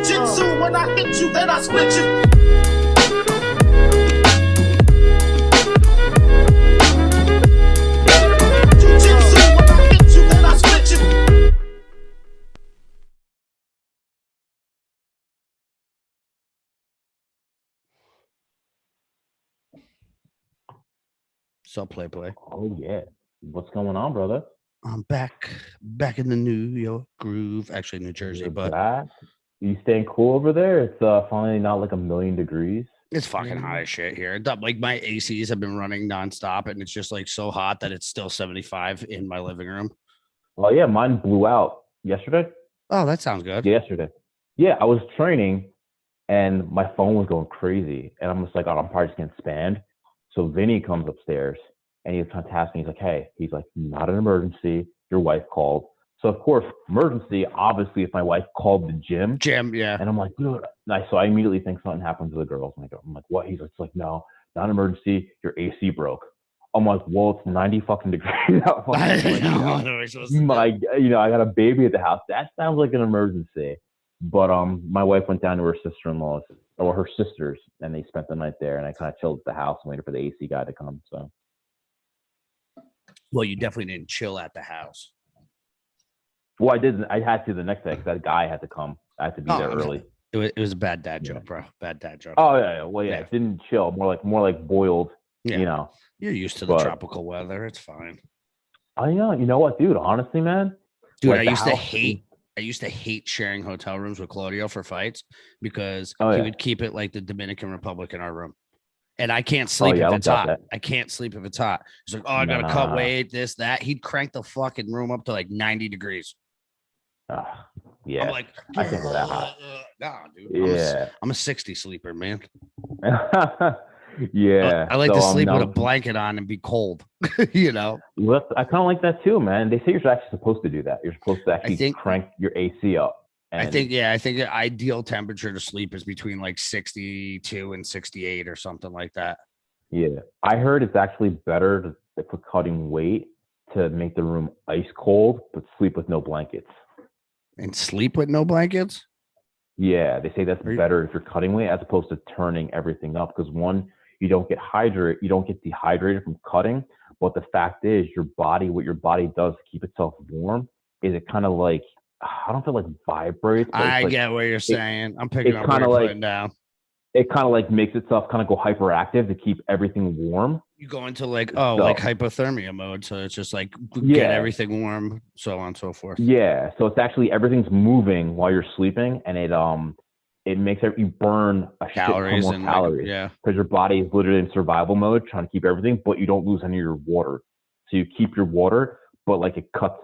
Jujitsu, when I hit you, then I split you. Jujitsu, when I hit you, then I split you. So play. Oh yeah. What's going on, brother? I'm back in the New York groove. Actually, New Jersey, You're but back? You staying cool over there? It's finally not like 1,000,000 degrees. it's fucking hot as shit here. Like my ACs have been running nonstop, and it's just like so hot that it's still 75 in my living room. Oh yeah, mine blew out yesterday. Oh, that sounds good. Yesterday. Yeah, I was training and my phone was going crazy. And I'm just like, oh, I'm probably just getting spammed. So Vinny comes upstairs and he's kind of tasking. He's like, hey, he's like, not an emergency. Your wife called. So of course, emergency, obviously, if my wife called the gym. Yeah. And I'm like, dude. So I immediately think something happened to the girls. I'm like, what? He's like, no, not an emergency. Your AC broke. I'm like, well, it's 90 fucking degrees out. I got a baby at the house. That sounds like an emergency. But my wife went down to her sister-in-law's or her sister's, and they spent the night there. And I kind of chilled at the house and waited for the AC guy to come. So, well, you definitely didn't chill at the house. Well, I didn't. I had to the next day because that guy had to come. I had to be there early. It was a bad dad joke, bro. Bad dad joke. Oh yeah. Well, yeah. It didn't chill. More like boiled. Yeah. You know. You're used to the tropical weather. It's fine. I know. You know what, dude? Honestly, man. Dude, like I used to hate sharing hotel rooms with Claudio for fights because he would keep it like the Dominican Republic in our room. And I can't sleep if it's hot. I can't sleep if it's hot. He's like, oh, I got to cut weight, this, that. He'd crank the fucking room up to like 90 degrees. Yeah. I'm like, I think that hot. Nah, dude. Yeah. I'm a 60 sleeper, man. Yeah. I like to sleep with a blanket on and be cold, you know? Well, I kind of like that too, man. They say you're actually supposed to do that. You're supposed to actually crank your AC up. I think the ideal temperature to sleep is between like 62 and 68 or something like that. Yeah. I heard it's actually better for cutting weight to make the room ice cold, but sleep with no blankets. And sleep with no blankets? Yeah. They say that's better if you're cutting weight as opposed to turning everything up. Because one, you don't get dehydrated from cutting. But the fact is what your body does to keep itself warm is it kind of like, I don't feel like vibrates. I get what you're saying. I'm picking up what you're putting down. It kind of like makes itself kind of go hyperactive to keep everything warm. You go into like hypothermia mode. So it's just like get everything warm, so on and so forth. Yeah. So it's actually everything's moving while you're sleeping, and it makes you burn a calories shit ton more calories. Because your body is literally in survival mode, trying to keep everything, but you don't lose any of your water. So you keep your water, but like it cuts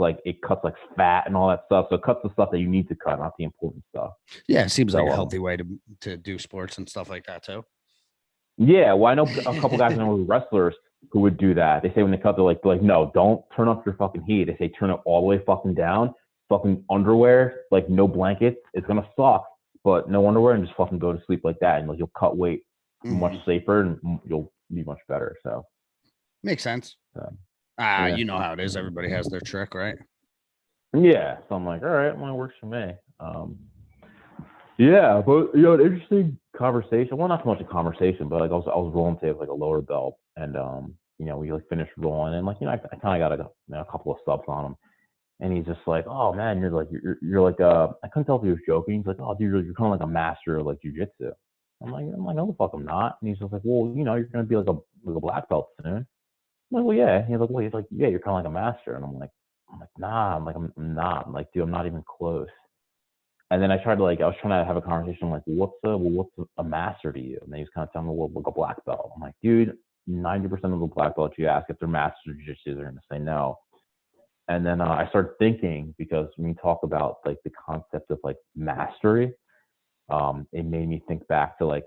fat and all that stuff. So it cuts the stuff that you need to cut, not the important stuff. Yeah, it seems like a healthy way to do sports and stuff like that too. Yeah, well, I know a couple guys I know wrestlers who would do that. They say when they cut, they're like, no, don't turn up your fucking heat. They say turn it all the way fucking down. Fucking underwear, like no blankets. It's gonna suck, but no underwear, and just fucking go to sleep like that, and like you'll cut weight much safer, and you'll be much better. So makes sense. You know how it is. Everybody has their trick, right? Yeah. So I'm like, all right, well, it works for me. Yeah, but an interesting conversation. Well, not so much a conversation, but like I was rolling today with like a lower belt, and we like finished rolling, and like I kind of got a couple of subs on him, and he's just like, oh man, you're like I couldn't tell if he was joking. He's like, oh dude, you're kind of like a master of like jujitsu. I'm like, no the fuck I'm not. And he's just like, well, you're gonna be like a black belt soon. I'm like, well, yeah. He's like, yeah, you're kind of like a master. And I'm like, nah. I'm not. I'm like, dude, I'm not even close. And then I was trying to have a conversation. I'm like, what's a master to you? And then he was kind of telling me, well, like a black belt. I'm like, dude, 90% of the black belts you ask if they're master jiu-jitsu, they're going to say no. And then I started thinking, because when you talk about like the concept of like mastery, it made me think back to like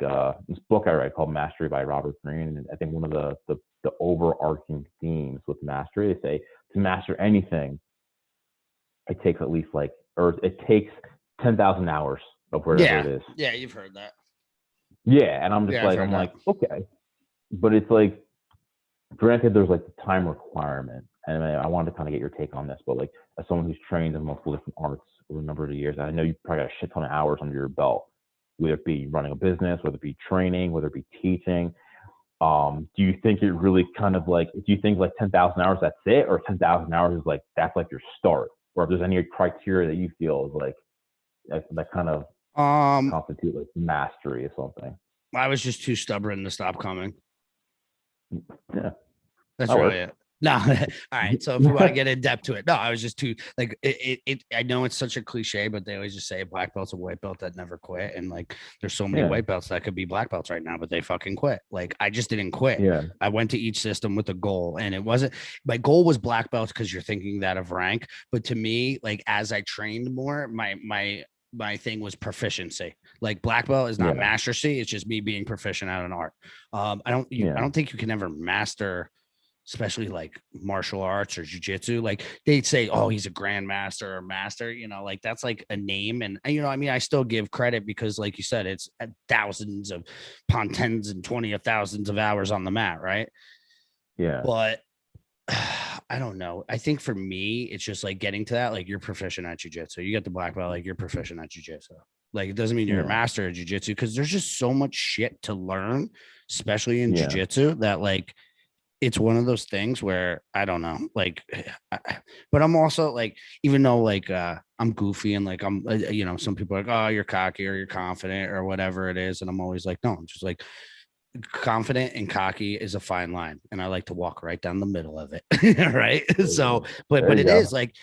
this book I read called Mastery by Robert Greene. And I think one of the overarching themes with mastery, they say to master anything, it takes 10,000 hours of whatever it is. Yeah, you've heard that. Yeah, and I'm just I'm like, okay. But it's like, granted, there's like the time requirement. And I wanted to kind of get your take on this, but like as someone who's trained in multiple different arts, over a number of years. I know you probably got a shit ton of hours under your belt, whether it be running a business, whether it be training, whether it be teaching. Do you think it really kind of like, do you think like 10,000 hours, that's it? Or 10,000 hours is like, that's like your start? Or if there's any criteria that you feel is like, that kind of constitute like mastery or something? I was just too stubborn to stop coming. Yeah. That's really it. No, all right. So if we want to get in depth to it, no, I was just too like it. I know it's such a cliche, but they always just say a black belt's a white belt that never quit. And like, there's so many white belts that could be black belts right now, but they fucking quit. Like, I just didn't quit. Yeah. I went to each system with a goal, and it wasn't my goal was black belts because you're thinking that of rank. But to me, like, as I trained more, my thing was proficiency. Like, black belt is not mastercy. It's just me being proficient at an art. I don't think you can ever master, especially like martial arts or jujitsu. Like, they'd say, oh, he's a grandmaster or master, you know, like that's like a name. And, you know, I mean, I still give credit because, like you said, it's thousands upon tens and 20 of thousands of hours on the mat. Right. Yeah. But I don't know. I think for me, it's just like getting to that, like, you're proficient at jujitsu. You get the black belt, like, you're proficient at jujitsu. Like, it doesn't mean you're a master at jujitsu, because there's just so much shit to learn, especially in jujitsu, that like, it's one of those things where I don't know, like, but I'm also like, even though like I'm goofy and like I'm, you know, some people are like, oh, you're cocky or you're confident or whatever it is. And I'm always like, no, I'm just like, confident and cocky is a fine line, and I like to walk right down the middle of it. Right. So, but it is like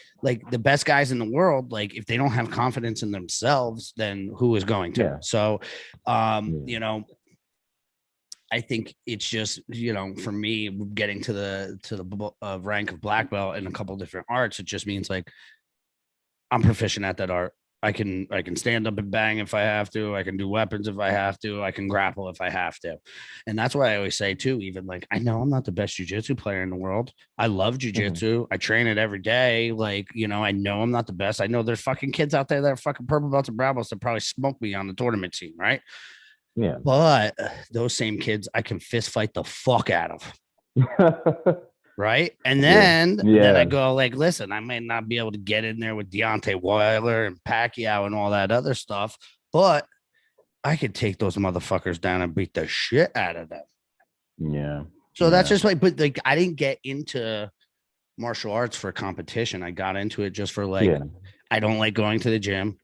the best guys in the world, like, if they don't have confidence in themselves, then who is going to? So, you know, I think it's just, you know, for me, getting to the rank of black belt in a couple of different arts, it just means like I'm proficient at that art. I can stand up and bang if I have to. I can do weapons if I have to. I can grapple if I have to. And that's why I always say too, even like, I know I'm not the best jujitsu player in the world. I love jujitsu. I train it every day. Like, you know I'm not the best. I know there's fucking kids out there that are fucking purple belts and brown belts that probably smoke me on the tournament team. Right. Yeah. But those same kids, I can fist fight the fuck out of. Right. And then I go like, listen, I may not be able to get in there with Deontay Wilder and Pacquiao and all that other stuff, but I could take those motherfuckers down and beat the shit out of them. Yeah. So that's just like, but like, I didn't get into martial arts for competition. I got into it just for like, I don't like going to the gym.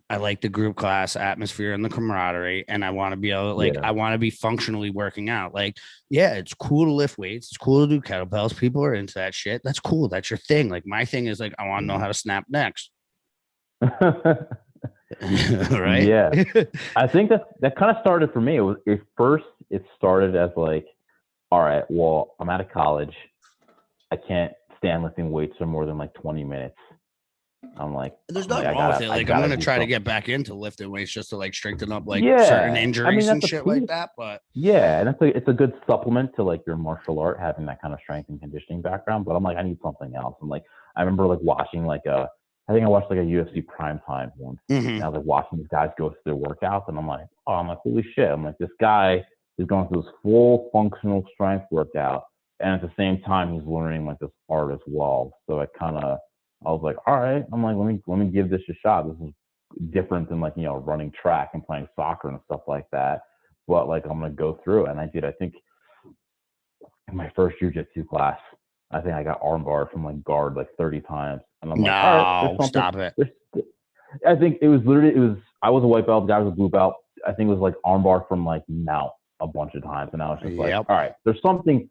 I like the group class atmosphere and the camaraderie, and I want to be able to, like, I want to be functionally working out. Like, yeah, it's cool to lift weights. It's cool to do kettlebells. People are into that shit. That's cool. That's your thing. Like, my thing is like, I want to know how to snap necks. Right? Yeah. I think that kind of started for me. It started as like, all right, well, I'm out of college. I can't stand lifting weights for more than like 20 minutes. I'm like, there's nothing wrong with it. Like, I'm going to try to get back into lifting weights just to like strengthen up like certain injuries and shit like that. But and it's a good supplement to like your martial art, having that kind of strength and conditioning background. But I'm like, I need something else. And like, I remember like watching like I think I watched like a UFC primetime once. And I was like watching these guys go through their workouts, and I'm like, holy shit. I'm like, this guy is going through this full functional strength workout, and at the same time he's learning like this art as well. So I was like, all right. I'm like, let me give this a shot. This is different than like, you know, running track and playing soccer and stuff like that. But like, I'm gonna go through it. And I did. I think in my first jiu-jitsu class, I think I got armbarred from like guard like 30 times. And I'm like, all right, stop it. I think it was I was a white belt, the guy was a blue belt. I think it was like armbar from like mount a bunch of times. And I was just like, all right, there's something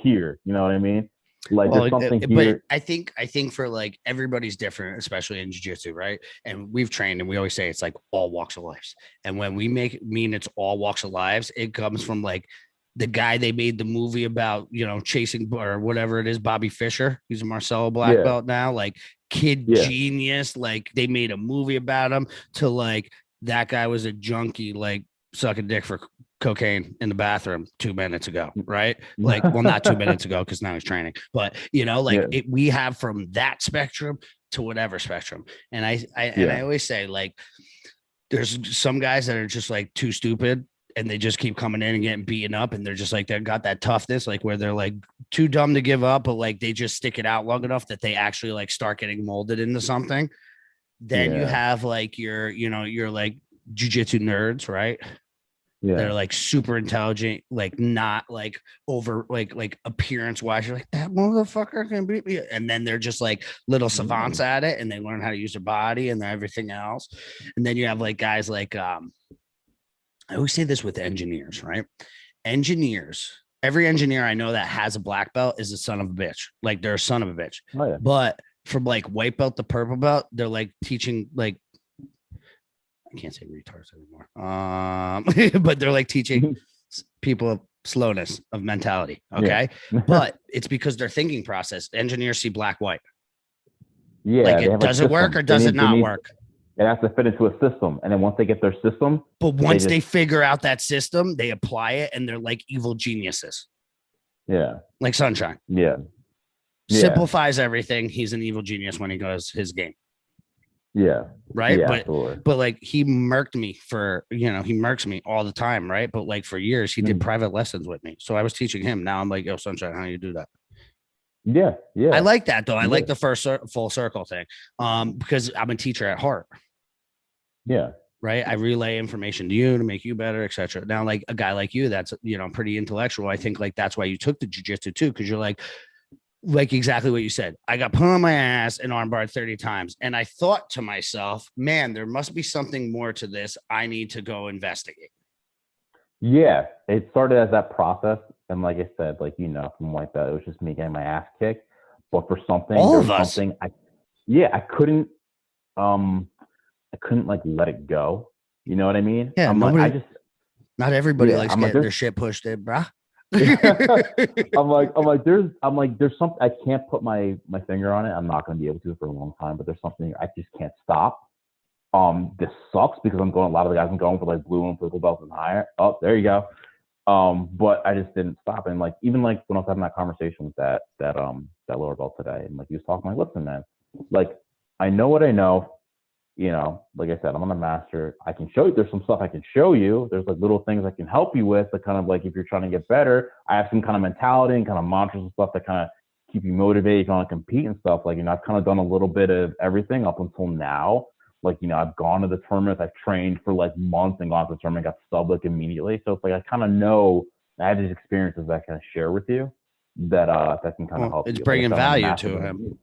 here. You know what I mean? Like, there's something here. But I think for like, everybody's different, especially in jiu-jitsu, right? And we've trained, and we always say it's like all walks of lives. And when we mean it's all walks of lives, it comes from like the guy they made the movie about, you know, chasing or whatever it is, Bobby Fischer. He's a Marcelo black belt now, like kid genius. Like, they made a movie about him, to like, that guy was a junkie, like sucking dick for cocaine in the bathroom 2 minutes ago, right? Like, well, not 2 minutes ago, because now he's training, but you know, like we have from that spectrum to whatever spectrum. And I always say, like, there's some guys that are just like too stupid, and they just keep coming in and getting beaten up, and they're just like, they've got that toughness, like where they're like too dumb to give up, but like they just stick it out long enough that they actually like start getting molded into something. Then you have like your like jujitsu nerds, right? Yeah. They're like super intelligent, like not like over like appearance wise. You're like, that motherfucker can beat me. And then they're just like little savants at it, and they learn how to use their body and everything else. And then you have like guys like I always say this with engineers, right? Engineers, every engineer I know that has a black belt is a son of a bitch. Like they're a son of a bitch. Oh, yeah. But from like white belt to purple belt, they're like teaching like, I can't say retards anymore. But they're like teaching people slowness of mentality. Okay. Yeah. But it's because their thinking process. Engineers see black, white. Yeah. Like does it work or does it not work? It has to fit into a system. And then once they get their system. But once they figure out that system, they apply it and they're like evil geniuses. Yeah. Like Sunshine. Yeah. Simplifies everything. He's an evil genius when he goes his game. Yeah. Right. Yeah, but like he murked me he murks me all the time. Right. But like for years, he did private lessons with me. So I was teaching him. Now I'm like, yo, Sunshine, how do you do that? Yeah. Yeah. I like that though. I like the first full circle thing. Because I'm a teacher at heart. Yeah. Right. I relay information to you to make you better, etc. Now, like a guy like you, that's, pretty intellectual. I think like that's why you took the jiu-jitsu too. Cause you're like exactly what you said. I got put on my ass and armbarred 30 times. And I thought to myself, man, there must be something more to this. I need to go investigate. Yeah. It started as that process. And like I said, like, from like that, it was just me getting my ass kicked. But for something, I couldn't like let it go. You know what I mean? Yeah. Not everybody likes getting their shit pushed in, bro. I'm like, there's something I can't put my finger on it. I'm not going to be able to for a long time, but there's something I just can't stop. This sucks because a lot of the guys I'm going for like blue and purple belts and higher. Oh, there you go. But I just didn't stop. And like, even like when I was having that conversation with that lower belt today, and like he was talking, like, listen, man, like I know what I know. Like I said, I'm on a master. I can show you. There's some stuff I can show you. There's like little things I can help you with. That kind of like if you're trying to get better, I have some kind of mentality and kind of mantras and stuff that kind of keep you motivated, kind of compete and stuff. Like I've kind of done a little bit of everything up until now. Like I've gone to the tournaments. I've trained for like months and gone to the tournament, got subbed like immediately. So it's like I kind of know. I have these experiences that I kind of share with you that can kind of help. It's bringing value to him.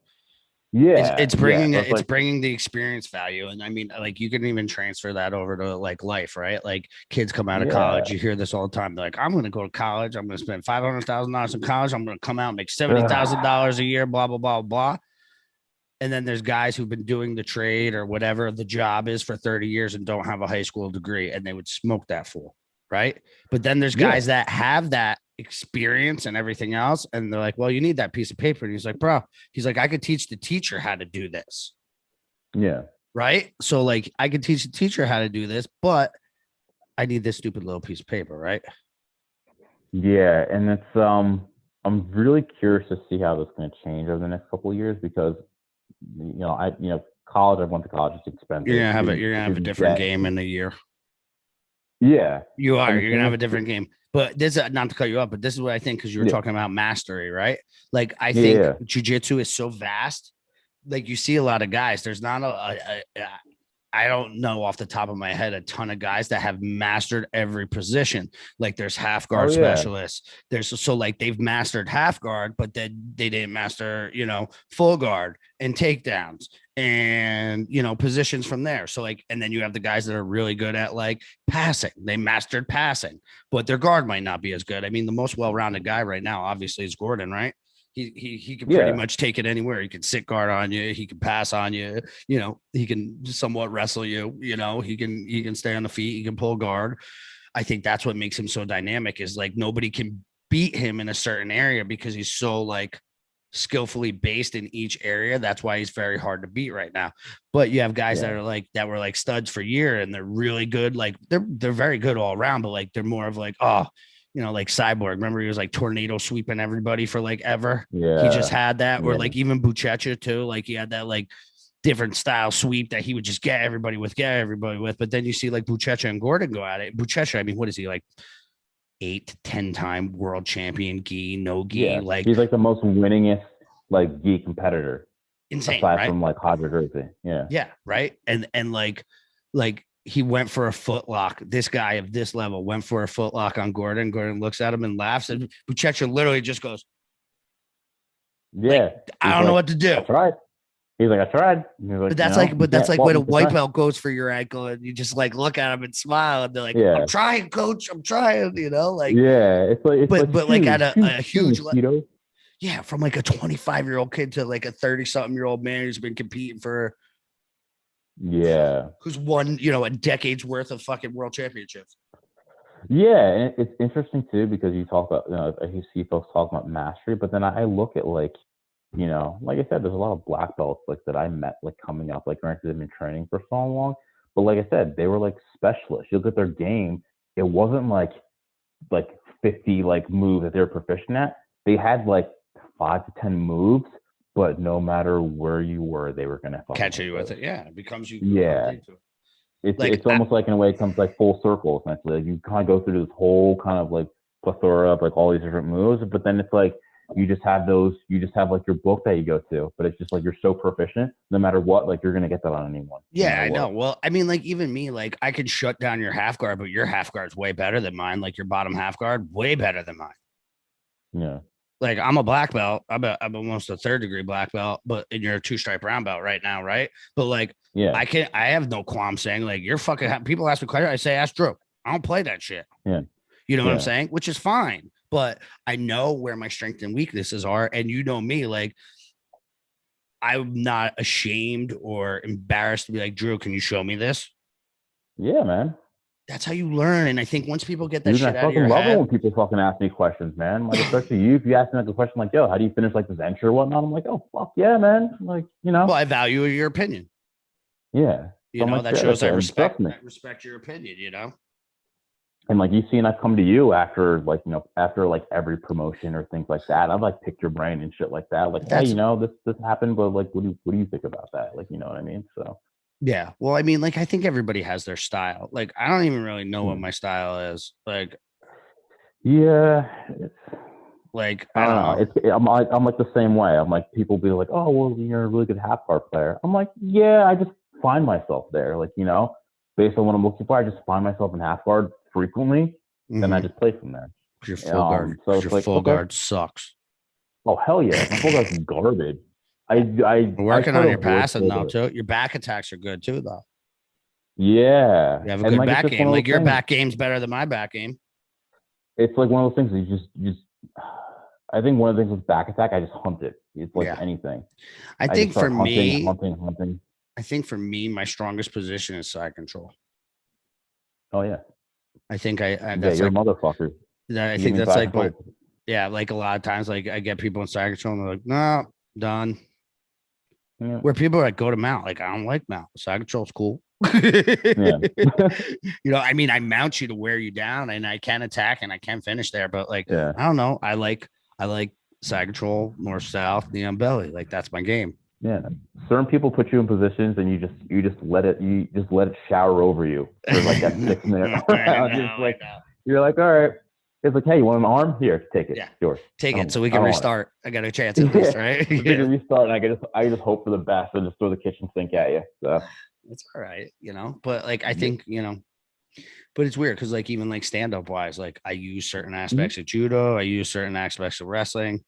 Yeah, it's bringing the experience value. And I mean, like you can even transfer that over to like life, right? Like kids come out of college, you hear this all the time. They're like, I'm going to go to college. I'm going to spend $500,000 in college. I'm going to come out and make $70,000 a year, blah, blah, blah, blah. And then there's guys who've been doing the trade or whatever the job is for 30 years and don't have a high school degree, and they would smoke that fool. Right. But then there's guys that have that experience and everything else. And they're like, well, you need that piece of paper. And he's like, bro, I could teach the teacher how to do this. Yeah. Right. So like I could teach the teacher how to do this, but I need this stupid little piece of paper. Right. Yeah. And it's, I'm really curious to see how this is going to change over the next couple of years because, college, I went to college, it's expensive. You're going to have a different game in a year. Yeah. You are. You're going to have a different game. But this is not to cut you up, but this is what I think, because you were talking about mastery, right? Like, I think jiu-jitsu is so vast. Like, you see a lot of guys. There's not I don't know off the top of my head a ton of guys that have mastered every position. Like, there's half guard specialists. Like they've mastered half guard, but then they didn't master, full guard and takedowns and positions from there. So like, and then you have the guys that are really good at like passing. They mastered passing, but their guard might not be as good. I mean, the most well-rounded guy right now obviously is Gordon, right? He can pretty much take it anywhere. He can sit guard on you, he can pass on you, he can somewhat wrestle you, he can stay on the feet, he can pull guard. I think that's what makes him so dynamic, is like nobody can beat him in a certain area because he's so like skillfully based in each area. That's why he's very hard to beat right now. But you have guys that were like studs for years and they're really good. Like they're very good all around, but like they're more of like, like Cyborg. Remember he was like tornado sweeping everybody for like ever. Yeah. He just had that. Or like even Buchecha too. Like he had that like different style sweep that he would just get everybody with. But then you see like Buchecha and Gordon go at it. Buchecha, I mean, what is he, like 8 to 10 time world champion gi, no gi? Yeah. Like he's like the most winningest like gi competitor. insane, aside right? from like hypertrophy. Yeah. Yeah, right. And like he went for a foot lock. This guy of this level went for a foot lock on Gordon. Gordon looks at him and laughs, and Buchecha literally just goes, Yeah. I don't know what to do. I tried. He's like, I tried. Like, but that's like when a white belt goes for your ankle and you just like look at him and smile and they're like, I'm trying, coach. I'm trying, like, it's like at a huge level. Yeah, from like a 25-year-old kid to like a 30-something-year-old man who's been competing for who's won, a decade's worth of fucking world championships. Yeah, and it's interesting too because you talk about, you see folks talk about mastery, but then I look at like I said, there's a lot of black belts like that I met like coming up, like granted they've been training for so long, but like I said, they were like specialists. You look at their game, it wasn't like 50 like moves that they were proficient at. They had like 5 to 10 moves, but no matter where you were, they were gonna catch you with it. Yeah, it becomes you. Yeah. It's almost like in a way it comes like full circle essentially. Like you kind of go through this whole kind of like plethora of like all these different moves, but then it's like you just have like your book that you go to, but it's just like you're so proficient, no matter what, like you're gonna get that on anyone. Yeah, I know. Well, I mean, like even me, like I could shut down your half guard, but your half guard's way better than mine. Like your bottom half guard, way better than mine. Yeah. Like I'm a black belt. I'm almost a 3rd degree black belt, but and you're a 2-stripe brown belt right now, right? But like, I have no qualm saying like you're fucking. People ask me questions, I say ask Drew. I don't play that shit. Yeah. You know what I'm saying? Which is fine. But I know where my strengths and weaknesses are. And you know me, like I'm not ashamed or embarrassed to be like, Drew, can you show me this? Yeah, man. That's how you learn. And I think once people get that shit out of your head. I love it when people fucking ask me questions, man. Like, especially you, if you ask me like a question like, yo, how do you finish like this entry or whatnot? I'm like, oh, fuck yeah, man. Like, Well, I value your opinion. Yeah. That shows I respect your opinion, And like you've seen, I've come to you after like every promotion or things like that. I've like picked your brain and shit like that. Like, hey, this happened, but like, what do you think about that? Like, you know what I mean? So. Yeah. Well, I mean, like, I think everybody has their style. Like, I don't even really know what my style is. Like, yeah. Like, I don't know. I'm like the same way. I'm like, people be like, oh, well, you're a really good half guard player. I'm like, yeah, I just find myself there. Like, based on what I'm looking for, I just find myself in half guard frequently. Then I just play from there. Your full guard. So your full guard sucks. Oh, hell yeah. My full guard's garbage. We're working on your passing now too. Your back attacks are good too, though. Yeah, you have a good back game. Like your back game's better than my back game. It's like one of those things that you just. I think one of the things with back attack, I just hunt it. It's like anything. I think for me, hunting. I think for me, my strongest position is side control. Oh yeah. I think you're a motherfucker. I think that's like what. Yeah, like a lot of times, like I get people in side control and they're like, no, done. Yeah. Where people are like, go to mount. Like, I don't like mount. Side control's cool. I mean, I mount you to wear you down and I can attack and I can finish there. But like, I don't know. I like side control, north, south, knee on belly. Like, that's my game. Yeah. Certain people put you in positions and you just let it shower over you for like that 6 minute round. You're like, all right. It's like, hey, you want an arm? Here, take it. Yeah, yours. Take it so we can restart. I got a chance at this, right? We can restart, and I just hope for the best and just throw the kitchen sink at you. So it's all right, But like, I think but it's weird because like even like stand up wise, like I use certain aspects of judo, I use certain aspects of wrestling.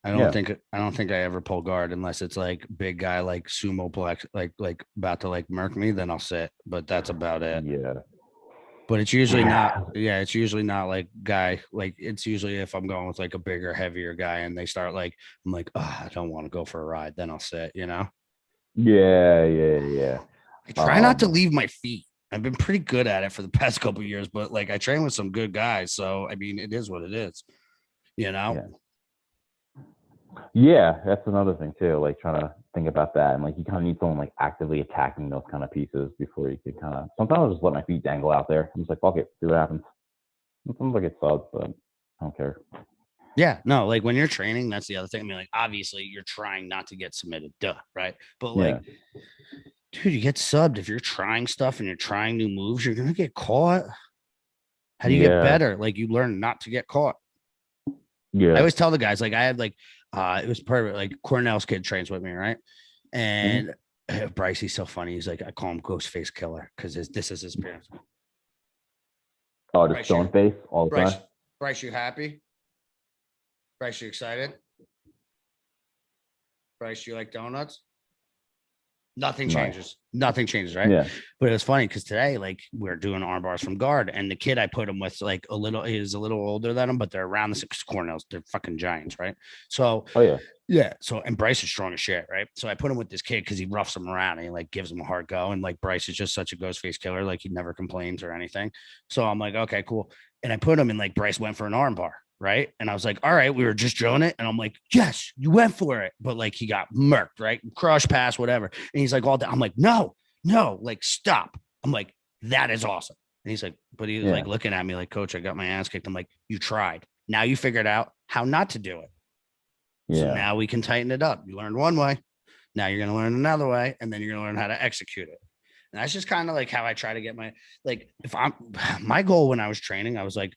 I don't think I ever pull guard unless it's like big guy like sumo plex, like about to like murk me. Then I'll sit, but that's about it. Yeah. But it's usually not. Yeah, it's usually not like guy. Like it's usually if I'm going with like a bigger, heavier guy, and they start like, I'm like, oh, I don't want to go for a ride. Then I'll sit. Yeah. I try not to leave my feet. I've been pretty good at it for the past couple of years, but like I train with some good guys, so I mean, it is what it is. Yeah, that's another thing too. Like trying to think about that, and like you kind of need someone like actively attacking those kind of pieces before you can kind of. Sometimes I'll just let my feet dangle out there. I'm just like, fuck it, see what happens. Sometimes I get subbed, but I don't care. Yeah, no, like when you're training, that's the other thing. I mean, like obviously you're trying not to get submitted, right? But like, dude, you get subbed if you're trying stuff and you're trying new moves, you're gonna get caught. How do you get better? Like you learn not to get caught. Yeah, I always tell the guys, like I had like. It was part of it. Like Cornell's kid trains with me, right? And Bryce, he's so funny. He's like, I call him Ghostface Killer because this is his parents. Oh, the stone face all the time. Bryce, you happy? Bryce, you excited? Bryce, you like donuts? Nothing changes. Nothing changes, right? Yeah. But it was funny because today, like, we're doing arm bars from guard, and the kid I put him with, like, he's a little older than him, but they're around the 6 Cornells. They're fucking giants, right? So, yeah. So, and Bryce is strong as shit, right? So I put him with this kid because he roughs him around and he like gives him a hard go. And like Bryce is just such a ghost face killer, like he never complains or anything. So I'm like, okay, cool. And I put him in, like, Bryce went for an arm bar. Right. And I was like, all right, we were just drilling it. And I'm like, yes, you went for it. But like he got murked, right? Crush pass, whatever. And he's like, all that. I'm like, no, like, stop. I'm like, that is awesome. And he's like, but he was like looking at me like, coach, I got my ass kicked. I'm like, you tried. Now you figured out how not to do it. Yeah. So now we can tighten it up. You learned one way. Now you're going to learn another way. And then you're going to learn how to execute it. And that's just kind of like how I try to get my goal when I was training, I was like,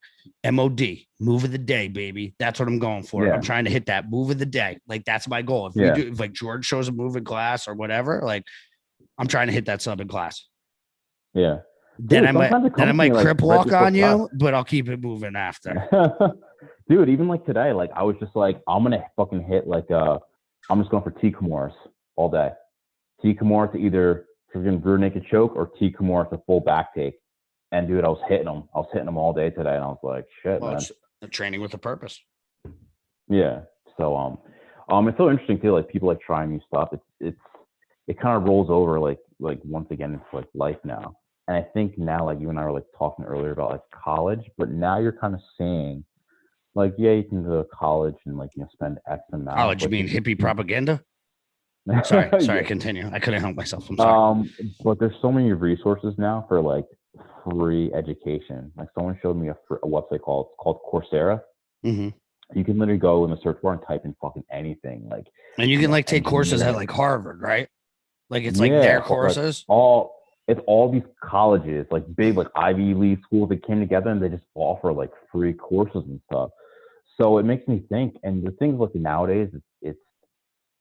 MOD, move of the day, baby. That's what I'm going for. Yeah. I'm trying to hit that move of the day. Like, that's my goal. If like George shows a move in class or whatever, like, I'm trying to hit that sub in class. Yeah. Then I might crip walk on you, but I'll keep it moving after. Dude, even like today, like I was just like, I'm going to fucking hit I'm just going for T Kimura's all day. T Kimura to either freaking rear naked choke or T Kimura to full back take. And dude, I was hitting them all day today. And I was like, shit, man. It's a training with a purpose. Yeah. So, it's so interesting too. Like people like trying new stuff. It kind of rolls over like once again, it's like life now. And I think now, like you and I were like talking earlier about like college, but now you're kind of saying like, yeah, you can go to college and like, spend X amount. College, you mean hippie propaganda? Sorry, continue. I couldn't help myself. I'm sorry. But there's so many resources now for like free education. Like someone showed me a website called Coursera. Mm-hmm. You can literally go in the search bar and type in fucking anything. Like, and you can like take courses at like Harvard, right? Like it's like their courses. It's all these colleges, like big, like Ivy League schools that came together and they just offer like free courses and stuff. So it makes me think. And the thing like nowadays,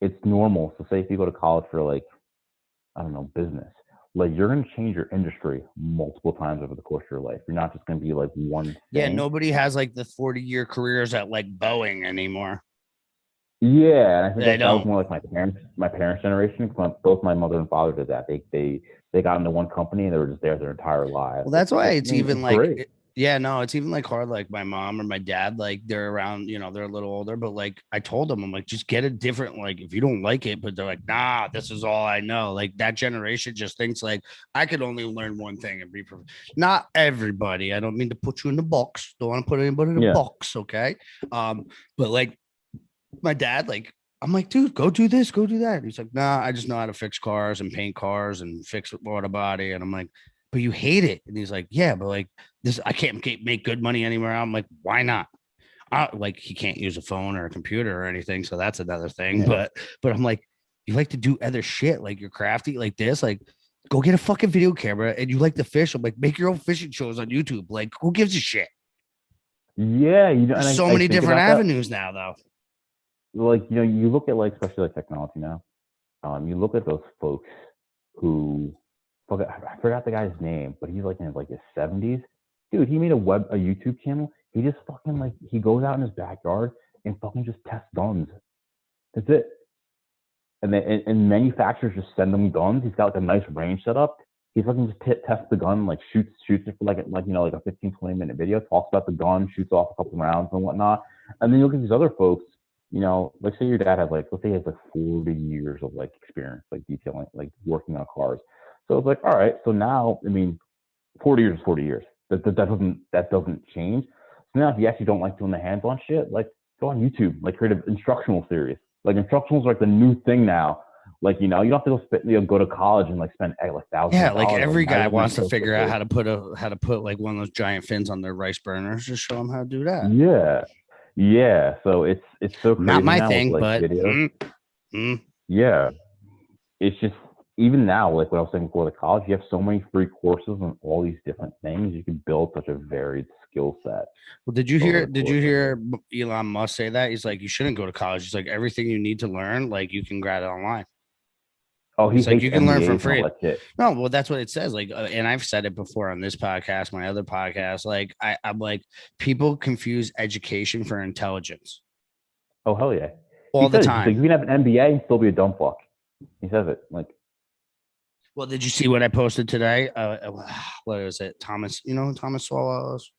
it's normal. So say if you go to college for like, I don't know, business, like you're going to change your industry multiple times over the course of your life. You're not just going to be like one thing. Yeah. Nobody has like the 40-year careers at like Boeing anymore. Yeah. And I think that was more like my parents' generation. Both my mother and father did that. They got into one company and they were just there their entire lives. Well, that's why it's even like, it's even like hard. Like my mom or my dad, like they're around, they're a little older, but like I told them, I'm like, just get a different, like, if you don't like it, but they're like, nah, this is all I know. Like that generation just thinks like I could only learn one thing and be not everybody. I don't mean to put you in the box. Don't want to put anybody in a box. Okay. But like my dad, like, I'm like, dude, go do this, go do that. He's like, nah, I just know how to fix cars and paint cars and fix water body. And I'm like, but you hate it. And he's like, yeah, but like this, I can't make good money anywhere. I'm like, why not? Like he can't use a phone or a computer or anything. So that's another thing. Yeah. But I'm like, you like to do other shit. Like you're crafty like this, like go get a fucking video camera and you like to fish. I'm like, make your own fishing shows on YouTube. Like who gives a shit? Yeah. There's so many different avenues now though. Like, you look at like, especially like technology now, you look at those folks who, I forgot the guy's name, but he's like in like his 70s. Dude, he made a YouTube channel. He just fucking like, he goes out in his backyard and fucking just tests guns. That's it. And then, and manufacturers just send him guns. He's got like a nice range set up. He fucking just tests the gun, like shoots it for like a 15, 20-minute video, talks about the gun, shoots off a couple rounds and whatnot. And then you look at these other folks, like say your dad has let's say he has like 40 years of like experience, like detailing, like working on cars. So it's like, all right, so now, 40 years is 40 years. That doesn't change. So now if you actually don't like doing the hands-on shit, like go on YouTube, like create an instructional series. Like instructionals are like the new thing now. Like, you don't have to go to college and like spend like thousands. Yeah, like every guy wants to figure out how to put like one of those giant fins on their rice burners. Just show them how to do that. Yeah. Yeah, so it's so crazy. Not my thing, with, like, but yeah, it's just even now, like what I was saying before the college, you have so many free courses on all these different things. You can build such a varied skill set. Well, did you hear Elon Musk say that? He's like, you shouldn't go to college. He's like, everything you need to learn, like you can grab it online. Oh, It's like you can learn MBAs for free. Like no, well, that's what it says. Like, and I've said it before on this podcast, my other podcast. Like, I'm like, people confuse education for intelligence. Oh, hell yeah. All the time. Like, you can have an MBA and still be a dumb fuck. He says it. Like, well, did you see what I posted today? What is it? Thomas, you know who Thomas Sowell is?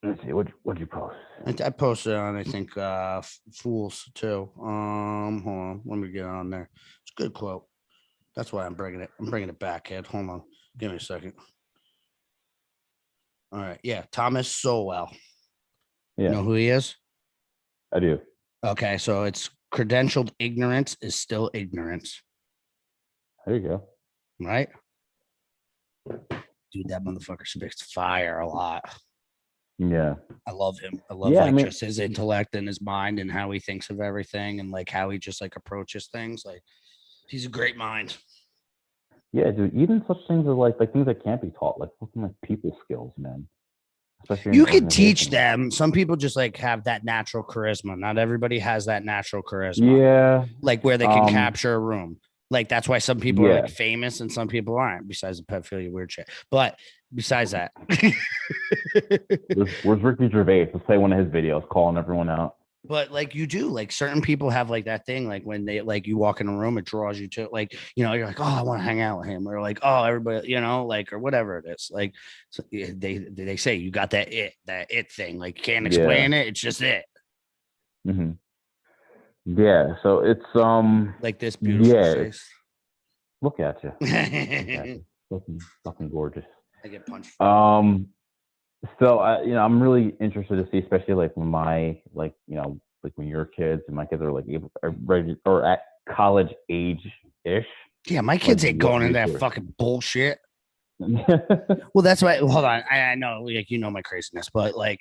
let's see. What'd you post? I posted on, I think, Fools too. Hold on. Let me get on there. It's a good quote. That's why I'm bringing it. I'm bringing it back, Ed. Hold on. Give me a second. All right. Yeah. Thomas Sowell. Yeah. You know who he is? I do. Okay. So it's credentialed ignorance is still ignorance. There you go. Right? Dude, that motherfucker spits fire a lot. Yeah. I love him. I love just his intellect and his mind and how he thinks of everything and like how he just like approaches things. Like he's a great mind. Yeah, dude. Even such things as like things that can't be taught, like something like people skills, man. Especially you can teach them. Some people just like have that natural charisma. Not everybody has that natural charisma. Yeah. Like where they can capture a room. Like that's why some people are like famous and some people aren't, besides the pedophilia weird shit. But besides that. Where's Ricky Gervais? Let's play one of his videos calling everyone out. But like you do, like certain people have like that thing, like when they like you walk in a room, it draws you to like, you know, you're like, oh, I want to hang out with him, or like, oh, everybody, you know, like, or whatever it is. Like so they say you got that it thing, like you can't explain it, it's just it. Mm-hmm. Yeah, so it's like this beautiful face. Look at you. Fucking gorgeous. I get punched. So I'm really interested to see, especially like when my like when your kids and my kids are like ready or at college age ish. Yeah, my kids ain't going into that fucking bullshit. Well, that's why. Hold on, I know, like my craziness, but like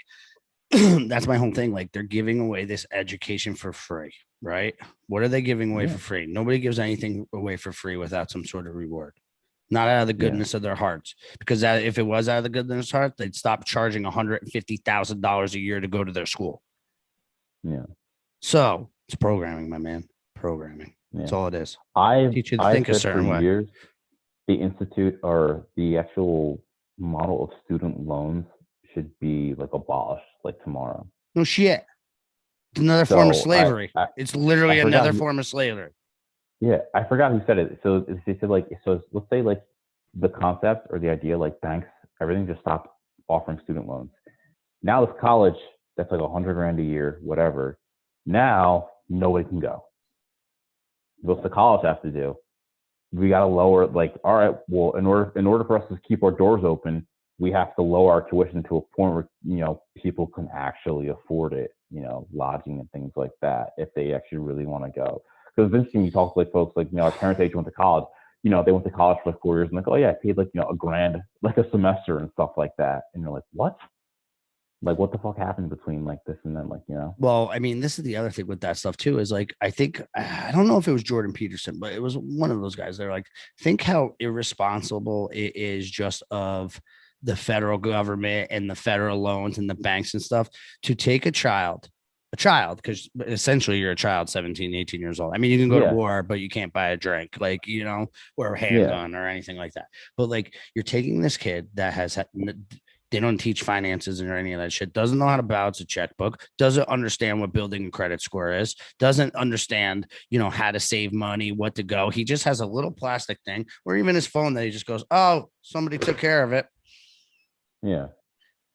that's my whole thing. Like they're giving away this education for free, right? What are they giving away for free? Nobody gives anything away for free without some sort of reward. Not out of the goodness of their hearts, because if it was out of the goodness of their heart, they'd stop charging $150,000 a year to go to their school. Yeah. So it's programming, my man. Programming. That's all it is. Teach you to think a certain way. Years, the institute or the actual model of student loans should be like abolished like tomorrow. No shit. It's another form of slavery. It's literally another form of slavery. Yeah, I forgot who said it. So they said like, so let's say like the concept or the idea, like banks, everything just stopped offering student loans. Now this college, that's like $100,000 a year, whatever. Now nobody can go. What's the college have to do? We got to lower, like, all right, well, in order for us to keep our doors open, we have to lower our tuition to a point where, people can actually afford it, lodging and things like that, if they actually really want to go. Because it's interesting, you talk to like folks like, our parents' age went to college, they went to college for like 4 years and like, oh yeah, I paid like, $1,000 like a semester and stuff like that. And you're like, what? Like, what the fuck happened between like this and then like, Well, I mean, this is the other thing with that stuff too, is like, I don't know if it was Jordan Peterson, but it was one of those guys. They're like, think how irresponsible it is just of the federal government and the federal loans and the banks and stuff to take a child, because essentially you're a child, 17, 18 years old. I mean, you can go to war, but you can't buy a drink, like, or a handgun or anything like that. But like, you're taking this kid that has, they don't teach finances or any of that shit, doesn't know how to balance a checkbook, doesn't understand what building a credit score is, doesn't understand, how to save money, what to go. He just has a little plastic thing, or even his phone that he just goes, oh, somebody took care of it. Yeah.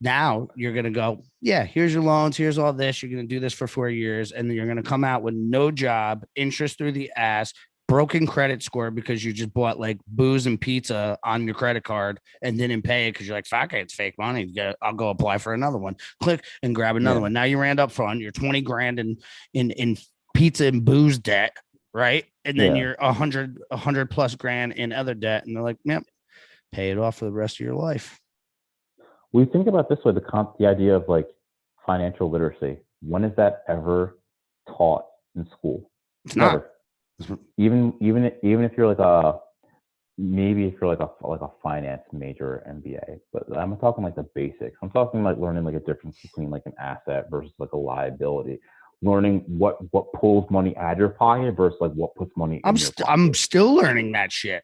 Now you're going to go, yeah, here's your loans. Here's all this. You're going to do this for 4 years. And then you're going to come out with no job, interest through the ass, broken credit score because you just bought like booze and pizza on your credit card and didn't pay it because you're like, fuck it, it's fake money. I'll go apply for another one. Click and grab another one. Now you ran up front. You're 20 grand in pizza and booze debt, right? And then you're 100 plus grand in other debt. And they're like, yep, pay it off for the rest of your life. We think about this way, the idea of like financial literacy. When is that ever taught in school? It's never. Not. Even if you're like maybe if you're like a finance major MBA, but I'm talking like the basics. I'm talking like learning like a difference between like an asset versus like a liability. learning what pulls money out of your pocket versus like what puts money in your pocket. I'm still learning that shit.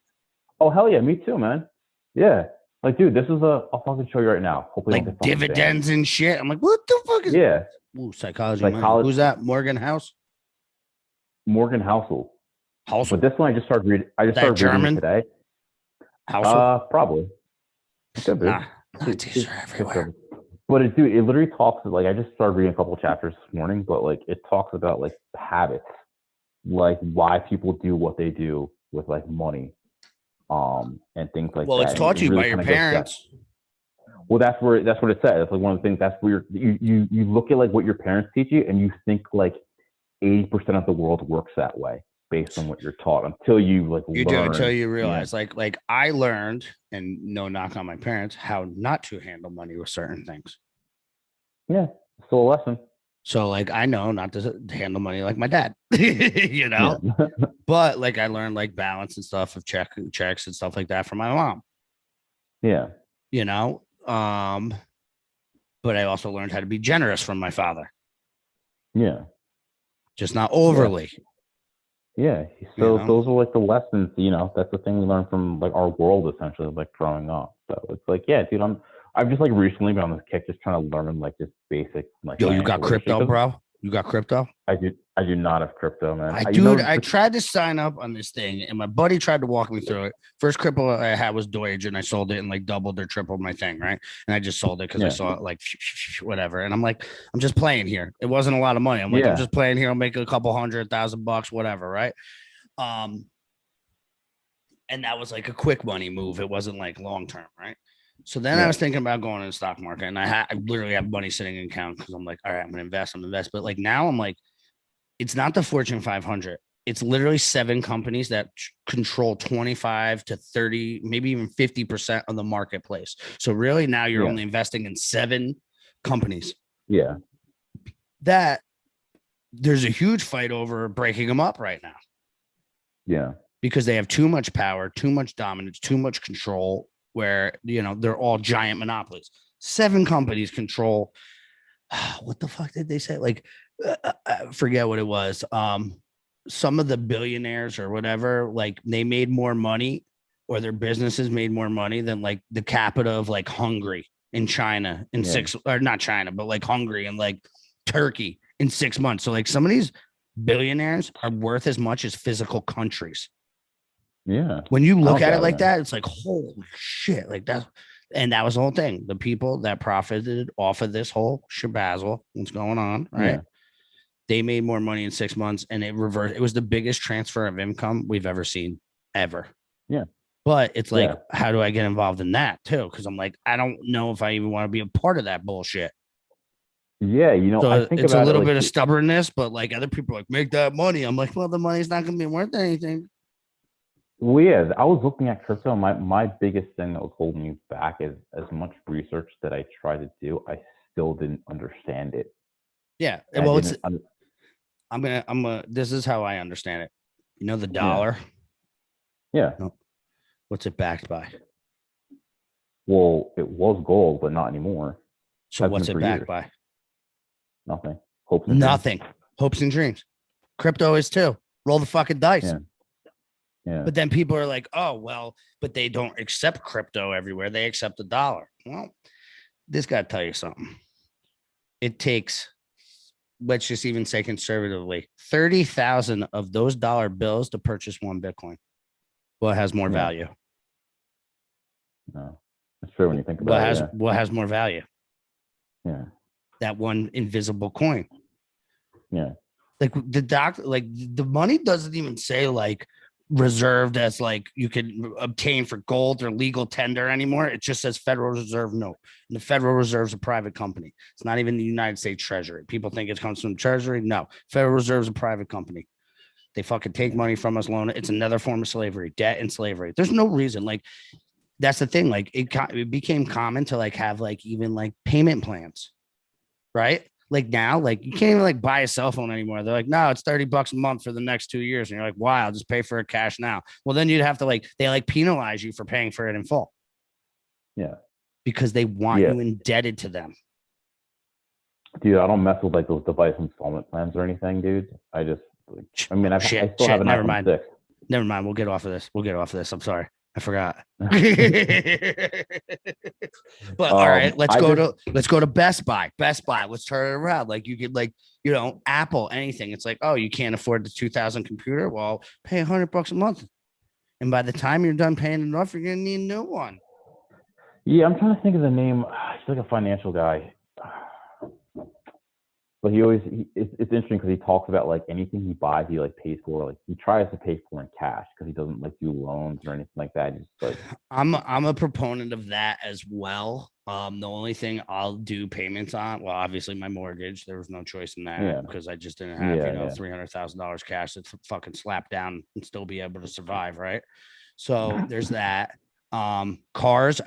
Oh hell yeah, me too, man. Yeah. Like, dude, this is I'll fucking show you right now. Hopefully like dividends and shit. I'm like, what the fuck is Ooh, psychology. Who's that? Morgan House? Morgan Housel. Housel. But this one I just started reading. Reading today. Housel? Probably. It could be. Nah, these are everywhere. But it literally talks like, I just started reading a couple of chapters this morning, but like it talks about like habits, like why people do what they do with like money, and things like that. Well, it's taught you by your parents. Well, that's what it says. It's like one of the things. That's where you look at like what your parents teach you, and you think like 80% of the world works that way based on what you're taught until you like you learn, do until you realize like I learned, and no knock on my parents, how not to handle money with certain things. Yeah, still a lesson. So like I know not to handle money like my dad, you know. Yeah. But like I learned like balance and stuff of checks and stuff like that from my mom. Yeah, you know. But I also learned how to be generous from my father. Yeah, just not overly. Yeah. So those are like the lessons, that's the thing we learn from like our world essentially, like growing up. So it's like, yeah, dude, I've just like recently been on this kick, just trying to learn like just basic like. Yo, you got crypto, bro? You got crypto? I do not have crypto, man. I tried to sign up on this thing, and my buddy tried to walk me through it. First crypto I had was Doge, and I sold it and like doubled or tripled my thing, right? And I just sold it because I saw it like whatever. And I'm like, I'm just playing here. It wasn't a lot of money. I'm like, I'm just playing here. I'll make a couple $100,000, whatever, right? And that was like a quick money move. It wasn't like long term, right? So then I was thinking about going in the stock market, and I literally have money sitting in account because I'm like, all right, I'm gonna invest. But like now I'm like, it's not the Fortune 500. It's literally 7 companies that control 25 to 30, maybe even 50% of the marketplace. So really now you're only investing in 7 companies. Yeah. That there's a huge fight over breaking them up right now. Yeah. Because they have too much power, too much dominance, too much control, where, they're all giant monopolies. 7 companies control. What the fuck did they say? Like, I forget what it was. Some of the billionaires or whatever, like they made more money, or their businesses made more money than like the capita of like Hungary in China in 6, or not China, but like Hungary and like Turkey in 6 months. So like some of these billionaires are worth as much as physical countries. Yeah. When you look at it like that, it's like, holy shit. Like that. And that was the whole thing. The people that profited off of this whole shabazzle, what's going on, right? Yeah. They made more money in 6 months, and it reversed. It was the biggest transfer of income we've ever seen, ever. Yeah. But it's like, how do I get involved in that too? Because I'm like, I don't know if I even want to be a part of that bullshit. Yeah, so I think it's a little bit of stubbornness, but like other people are like, make that money. I'm like, well, the money's not going to be worth anything. Well, yeah, I was looking at crypto. My biggest thing that was holding me back is as much research that I tried to do, I still didn't understand it. Yeah, well, this is how I understand it. The dollar. Yeah. What's it backed by? Well, it was gold, but not anymore. So what's it backed by? Nothing. Nothing. Hopes and dreams. Crypto is too. Roll the fucking dice. Yeah. Yeah. But then people are like, oh, well, but they don't accept crypto everywhere. They accept the dollar. Well, this got to tell you something. It takes, let's just even say conservatively, 30,000 of those dollar bills to purchase one Bitcoin. What has more value? No, that's true when you think about it. What has more value? Yeah. That one invisible coin. Yeah. Like the money doesn't even say like reserved as like you can obtain for gold or legal tender anymore. It just says Federal Reserve note. And the Federal Reserve is a private company. It's not even the United States Treasury. People think it comes from Treasury. No, Federal Reserve is a private company. They fucking take money from us, loan it. It's another form of slavery, debt and slavery. There's no reason. Like, that's the thing. Like it became common to like have like even like payment plans, right? Like now, like you can't even like buy a cell phone anymore. They're like, no, it's $30 a month for the next 2 years. And you're like, wow, I'll just pay for it cash now. Well, then you'd have to they like penalize you for paying for it in full. Yeah. Because they want you indebted to them. Dude, I don't mess with like those device installment plans or anything, dude. I just, like, I mean, I still have an Never iPhone mind. 6. Never mind. We'll get off of this. I'm sorry. I forgot. But all right, let's go to Best Buy. Best Buy. Let's turn it around. Like you could Apple, anything. It's like, oh, you can't afford the 2000 computer. Well, pay $100 a month. And by the time you're done paying enough, you're gonna need a new one. Yeah, I'm trying to think of the name. He's like a financial guy. But it's interesting because he talks about like anything he buys, he like pays for. Like he tries to pay for in cash because he doesn't like do loans or anything like that. Just like I'm a proponent of that as well. The only thing I'll do payments on, well, obviously my mortgage. There was no choice in that because I just didn't have $300,000 cash to fucking slap down and still be able to survive, right? So there's that. Cars,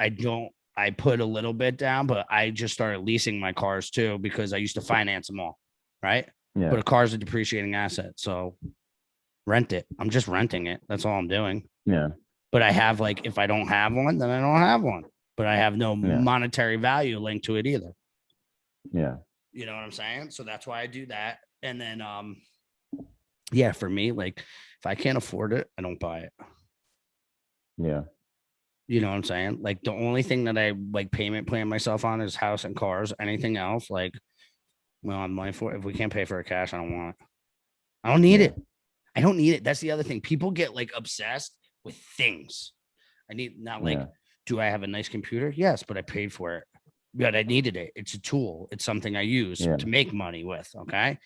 I put a little bit down, but I just started leasing my cars too because I used to finance them all, right? Yeah. But a car's a depreciating asset, so rent it. I'm just renting it. That's all I'm doing. Yeah. But I have like, if I don't have one, then I don't have one. But I have no monetary value linked to it either. Yeah. You know what I'm saying? So that's why I do that. And then, yeah, for me, like if I can't afford it, I don't buy it. Yeah. You know what I'm saying? Like the only thing that I like payment plan myself on is house and cars. Anything else, like, well, I'm money for it. If we can't pay for it cash, I don't want it. I don't need it. I don't need it. That's the other thing. People get like obsessed with things. I need not like, do I have a nice computer? Yes, but I paid for it. But I needed it. It's a tool. It's something I use to make money with. Okay.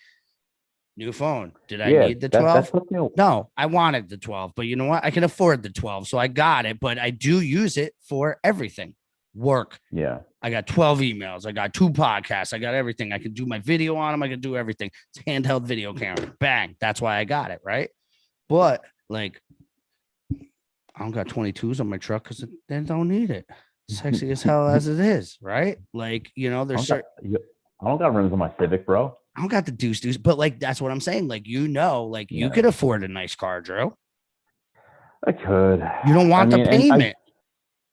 New phone. Did I need the 12? No, I wanted the 12, but you know what? I can afford the 12, so I got it. But I do use it for everything. Work. Yeah. I got 12 emails. I got 2 podcasts. I got everything. I can do my video on them. I can do everything. It's handheld video camera. Bang. That's why I got it, right? But like, I don't got 22s on my truck because they don't need it. Sexy as hell as it is, right? Like, you know, there's I don't got rims on my Civic, bro. I don't got the deuce, but like that's what I'm saying. Like, you know, like you could afford a nice car, Drew. I could. You don't want the payment.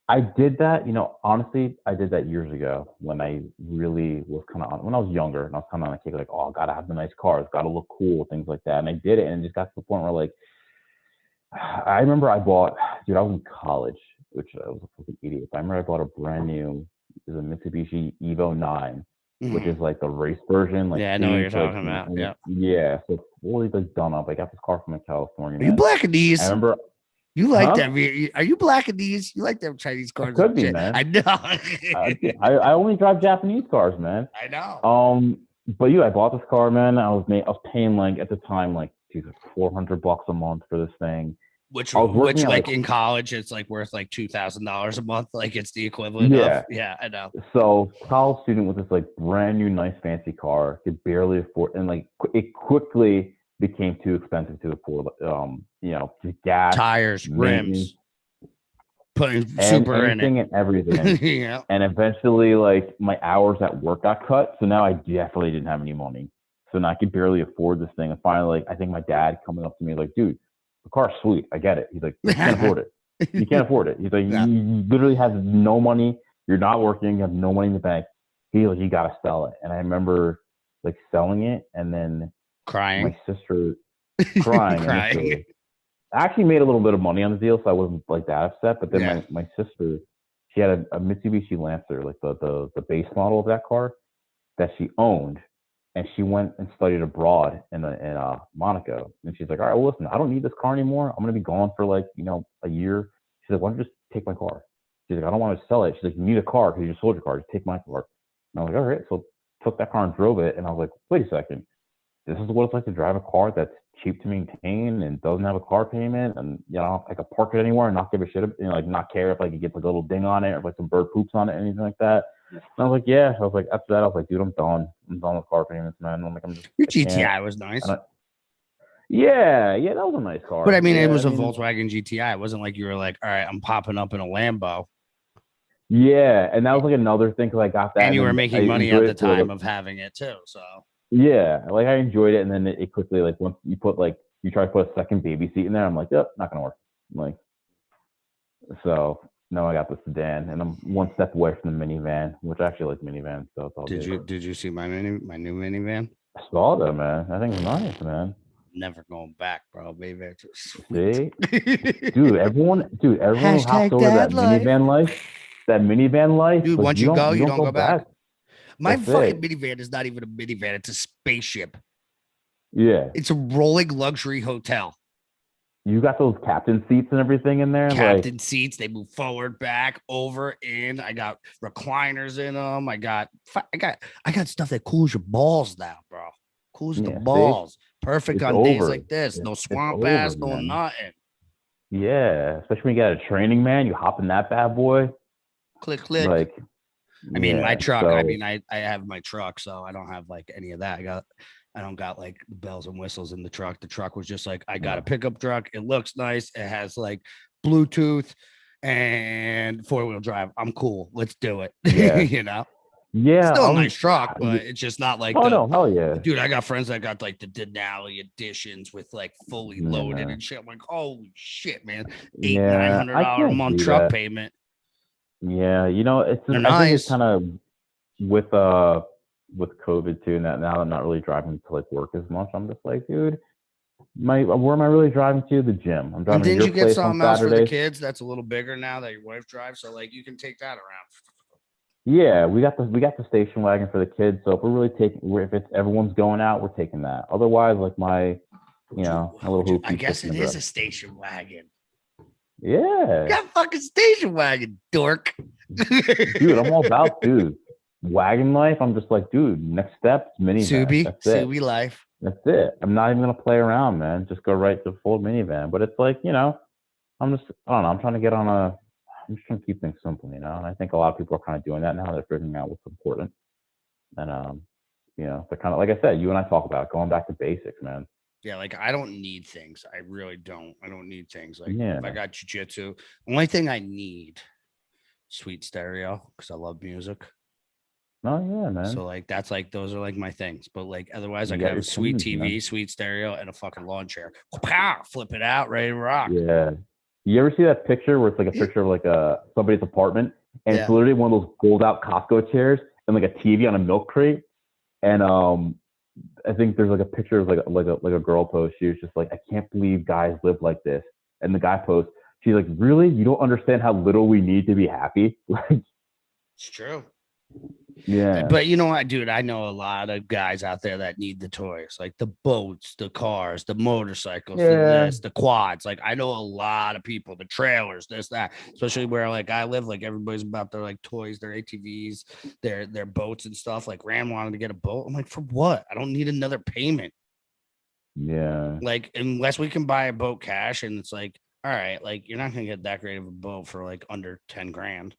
I did that, you know, honestly, I did that years ago when I really was kind of when I was younger and I was kind of on a kick like, oh, I gotta have the nice cars, gotta look cool, things like that. And I did it, and it just got to the point where like, I remember I was in college, which I was a fucking idiot. I remember I bought a brand new, it was a Mitsubishi Evo 9. Which is like the race version. Like, I know what you're talking about. Yeah. Yeah. So it's fully like done up. I got this car from California. Are you blacking these? I remember. You like them? Are you blacking these? You like them Chinese cars? It could be, man. I know. I only drive Japanese cars, man. I know. But I bought this car, man. I was paying like at the time like $400 a month for this thing. Which like in college, it's like worth like $2,000 a month. Like it's the equivalent of. Yeah, I know. So college student with this like brand new, nice, fancy car could barely afford, and like it quickly became too expensive to afford. You know, just gas, tires, rims, putting super in it, and everything. Yeah. And eventually, like my hours at work got cut, so now I definitely didn't have any money. So now I could barely afford this thing. And finally, like I think my dad coming up to me like, dude, the car's sweet. I get it. He's like, you can't afford it. You can't afford it. He's like, you literally have no money. You're not working. You have no money in the bank. He's like, you got to sell it. And I remember like selling it and then crying. My sister crying. I actually made a little bit of money on the deal, so I wasn't like that upset. But then my sister, she had a Mitsubishi Lancer, like the base model of that car that she owned. And she went and studied abroad in Monaco. And she's like, all right, well, listen, I don't need this car anymore. I'm going to be gone for like, you know, a year. She's like, why don't you just take my car? She's like, I don't want to sell it. She's like, you need a car because you just sold your car. Just take my car. And I was like, all right. So took that car and drove it. And I was like, wait a second. This is what it's like to drive a car that's cheap to maintain and doesn't have a car payment. And, you know, I could park it anywhere and not give a shit, you know, like not care if like it gets like a little ding on it or like some bird poops on it, anything like that. And I was like, yeah. I was like, after that, I was like, dude, I'm done. I'm done with car payments, man. I'm like, your GTI was nice. Yeah, that was a nice car. But I mean, it was a Volkswagen GTI. It wasn't like you were like, all right, I'm popping up in a Lambo. Yeah, and that was like another thing because I got that. And you were making money at the time of having it too. So yeah, like I enjoyed it, and then it quickly like once you put like you try to put a second baby seat in there, I'm like, yep, not gonna work. I'm like, so No, I got the sedan, and I'm one step away from the minivan, which I actually like minivans, so it's all good. Did you see my new minivan? I saw that, man. I think it's nice, man. Never going back, bro. Maybe it's sweet. See? Dude, everyone who hops over that minivan life, dude, like, once you you don't don't go back. My That's fucking it. minivan is not even a minivan, it's a spaceship. Yeah. It's a rolling luxury hotel. You got those captain seats and everything in there? Captain seats, they move forward, back, over, in. I got recliners in them. I got stuff that cools your balls now, bro. Cools the balls. See? Perfect on days like this. No swamp ass, no nothing. Yeah, especially when you got a training, man. You hop in that bad boy. Click. Like, I mean, my truck. So, I mean, I have my truck, so I don't have like any of that. I don't got like the bells and whistles in the truck. The truck was just like, I got a pickup truck. It looks nice. It has like Bluetooth and 4-wheel drive. I'm cool. Let's do it. Yeah. You know? Yeah. Still a nice truck, but it's just not like, no, hell yeah. Dude, I got friends that got like the Denali editions with like fully loaded and shit. I'm like, holy shit, man. $900 a month truck payment. Yeah. You know, I think it's kind of with COVID too, and that now I'm not really driving to like work as much. I'm just like, dude, where am I really driving to? The gym. I'm driving. And didn't you get something else for the kids that's a little bigger now that your wife drives? So like you can take that around. Yeah, we got the station wagon for the kids. So if we're really if it's everyone's going out, we're taking that. Otherwise, like my little hoop. I guess it is a station wagon. Yeah. You got a fucking station wagon, dork. Dude, I'm all about wagon life. I'm just like, dude, next step, minivan. Subi life. That's it. I'm not even gonna play around, man. Just go right to full minivan. But it's like, I don't know. I'm trying to keep things simple, and I think a lot of people are kind of doing that now. They're figuring out what's important, and they're kind of, like I said, you and I talk about going back to basics, man. Yeah, like I don't need things. I really don't. I don't need things. Like if I got jiu-jitsu, only thing I need, sweet stereo, because I love music. Oh yeah, man. So like that's like those are like my things. But like otherwise I could have a sweet TV, man. Sweet stereo, and a fucking lawn chair. Flip it out, ready to rock. Yeah. You ever see that picture where it's like a picture of like somebody's apartment, and it's literally one of those fold out Costco chairs and like a TV on a milk crate? And I think there's like a picture of like a girl post. She was just like, I can't believe guys live like this. And the guy posts, she's like, really? You don't understand how little we need to be happy? Like, it's true. Yeah. But you know what, dude? I know a lot of guys out there that need the toys, like the boats, the cars, the motorcycles, the quads. Like I know a lot of people, the trailers, this, that, especially where like I live, like everybody's about their like toys, their ATVs, their boats and stuff. Like Ram wanted to get a boat. I'm like, for what? I don't need another payment. Yeah. Like unless we can buy a boat cash, and it's like, all right, like you're not gonna get that great of a boat for like under 10 grand.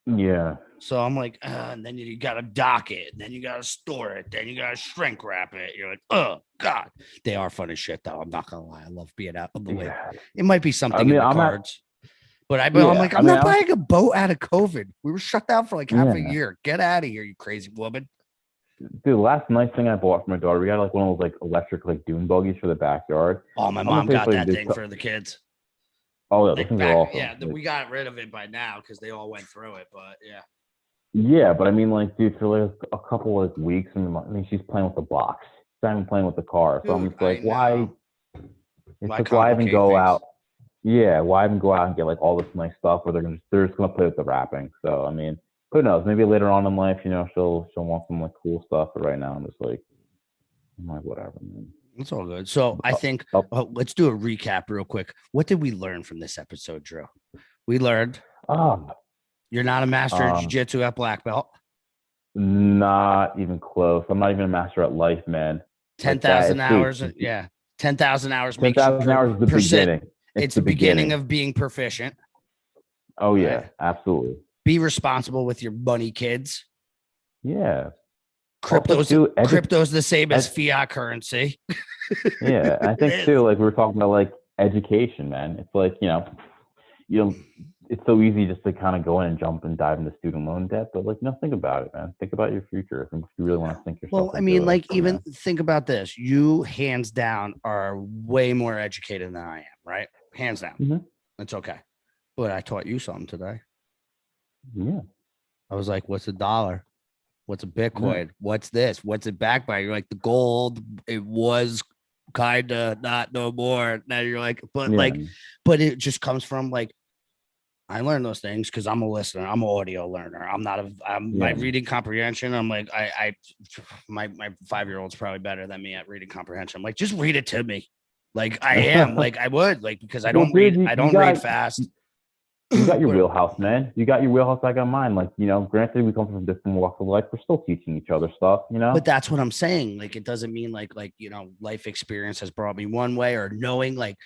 Yeah. So I'm like, and then you got to dock it, then you got to store it, then you got to shrink wrap it. You're like, oh God, they are fun as shit though. I'm not gonna lie, I love being out on the way. It might be something in the cards, but I'm like, I'm not buying a boat out of COVID. We were shut down for like half a year. Get out of here, you crazy woman. Dude, the last nice thing I bought for my daughter, we got like one of those like electric like dune buggies for the backyard. Oh, my mom got that thing for the kids. Oh, yeah, those are awesome. Yeah, we got rid of it by now because they all went through it. But yeah. Yeah, but I mean, like, dude, for like a couple of weeks, I mean, she's playing with the box. She's not even playing with the car. So I'm just like, why? It's like, why even go out? Yeah, why even go out and get like all this nice stuff where they're just gonna play with the wrapping? So I mean, who knows? Maybe later on in life, she'll want some like cool stuff. But right now, I'm like, whatever, man. It's all good. So I think let's do a recap real quick. What did we learn from this episode, Drew? We learned you're not a master of jiu-jitsu at black belt. Not even close. I'm not even a master at life, man. 10,000 hours. Yeah. 10,000 hours. 10,000 hours is the beginning. It's the beginning of being proficient. Oh, yeah. Absolutely. Be responsible with your money, kids. Yeah. Crypto's the same as fiat currency. Yeah. I think, too, like we were talking about, like, education, man. It's like, it's so easy just to kind of go in and jump and dive into student loan debt, but like, think about it, man. Think about your future. If you really want to think yourself. Well, I mean, like, even think about this. You hands down are way more educated than I am, right? Hands down. Mm-hmm. That's okay. But I taught you something today. Yeah. I was like, what's a dollar? What's a Bitcoin? What's this? What's it backed by? You're like, the gold, it was kind of not no more. Now you're like, but but it just comes from like, I learned those things because I'm a listener. I'm an audio learner. My reading comprehension. I'm like, my 5-year-old's probably better than me at reading comprehension. I'm like, just read it to me. Like I am, like I would, like, because I don't read fast. You got your wheelhouse, man. You got your wheelhouse. I got mine. Like, granted, we come from different walks of life. We're still teaching each other stuff, But that's what I'm saying. Like, it doesn't mean like, life experience has brought me one way, or knowing like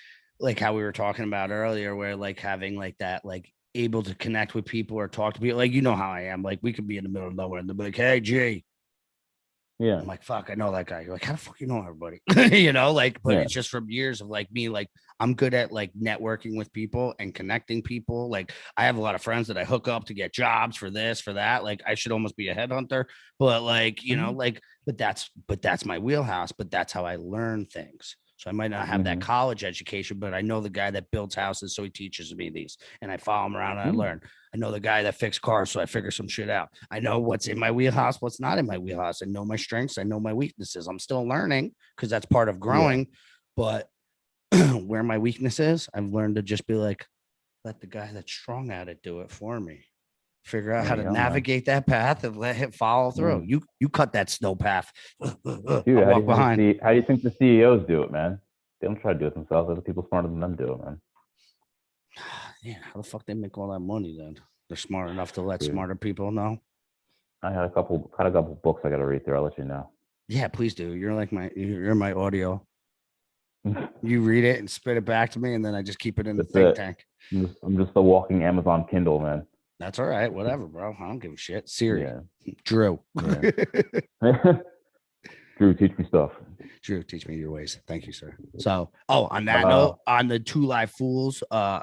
how we were talking about earlier, where like having like that, like able to connect with people or talk to people. Like, how I am. Like, we could be in the middle of nowhere and they'll be like, hey, G. Yeah. I'm like, fuck, I know that guy. You're like, how the fuck you know everybody? But it's just from years of like me, like I'm good at like networking with people and connecting people. Like I have a lot of friends that I hook up to get jobs for this, for that. Like I should almost be a headhunter, but like, but that's my wheelhouse, but that's how I learn things. So I might not have that college education, but I know the guy that builds houses, so he teaches me these, and I follow him around and I learn. I know the guy that fixed cars, so I figure some shit out. I know what's in my wheelhouse, what's not in my wheelhouse. I know my strengths. I know my weaknesses. I'm still learning because that's part of growing. But where my weakness is, I've learned to just be like, let the guy that's strong at it do it for me. Figure out how to navigate that path and let him follow through. You cut that snow path. Dude, how do you think the CEOs do it, man? They don't try to do it themselves. Other people smarter than them do it, man. Yeah, how the fuck they make all that money then? They're smart enough to let smarter people know. I had a couple books I got to read through. I'll let you know. Yeah, please do. You're my audio. You read it and spit it back to me, and then I just keep it in the think tank. I'm just a walking Amazon Kindle, man. That's all right. Whatever, bro. I don't give a shit. Siri. Yeah. Drew. Yeah. Drew, teach me stuff. Drew, teach me your ways. Thank you, sir. So, on that note, on the 2LiveFools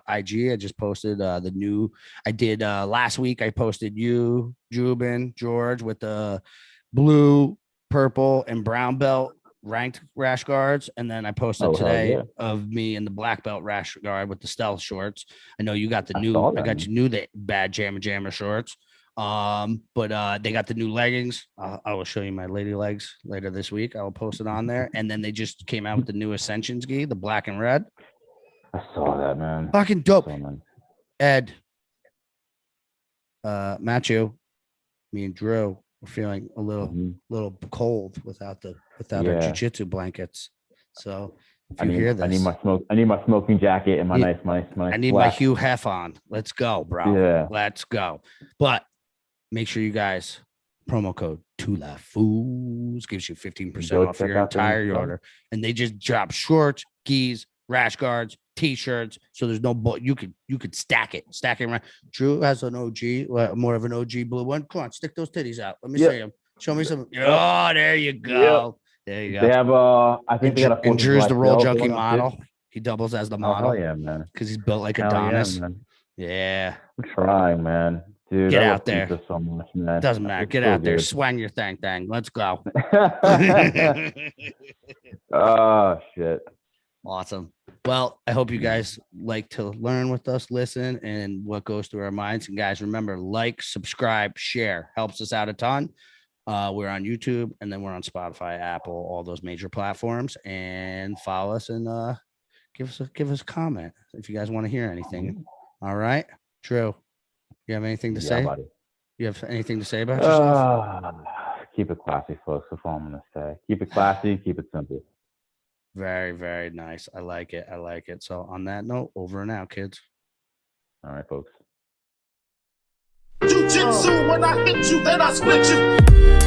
IG, I just posted the new. I did last week. I posted you, Jubin, George, with the blue, purple, and brown belt ranked rash guards, and then I posted today of me in the black belt rash guard with the stealth shorts. I know you got the new. I got you new the bad jammer shorts. But they got the new leggings. I will show you my lady legs later this week. I will post it on there. And then they just came out with the new Ascensions gi, the black and red. I saw that, man. Fucking dope. Ed, Machu, me and Drew were feeling a little cold without our jiu-jitsu blankets. So if you hear this, I need my smoking jacket and my nice. I need my Hugh Hef on. Let's go, bro. Yeah. Let's go. But make sure you guys promo code 2LiveFools gives you 15% off your entire order. And they just drop shorts, gis, rash guards, t-shirts. So there's no you could stack it around. Drew has an OG, more of an OG blue one. Come on, stick those titties out. Let me see them. Show me some. Oh, there you go. There you go. They have I think they got a. And Drew's the Roll Junkie model. He doubles as the model. Oh yeah, man. Because he's built like Adonis. Yeah. I'm trying, man. Dude, get out there. So much, man. Doesn't matter. Get out there. Swang your thing. Let's go. Oh shit. Awesome. Well, I hope you guys like to learn with us, listen, and what goes through our minds. And guys, remember, like, subscribe, share. Helps us out a ton. We're on YouTube, and then we're on Spotify, Apple, all those major platforms. And follow us and give us a comment if you guys want to hear anything. All right, Drew. You have anything to say? Buddy. You have anything to say about yourself? Keep it classy, folks. That's all I'm gonna say. Keep it classy. Keep it simple. Very, very nice. I like it. So on that note, over and out, kids. All right, folks. Jiu-jitsu, when I hit you, then I split you.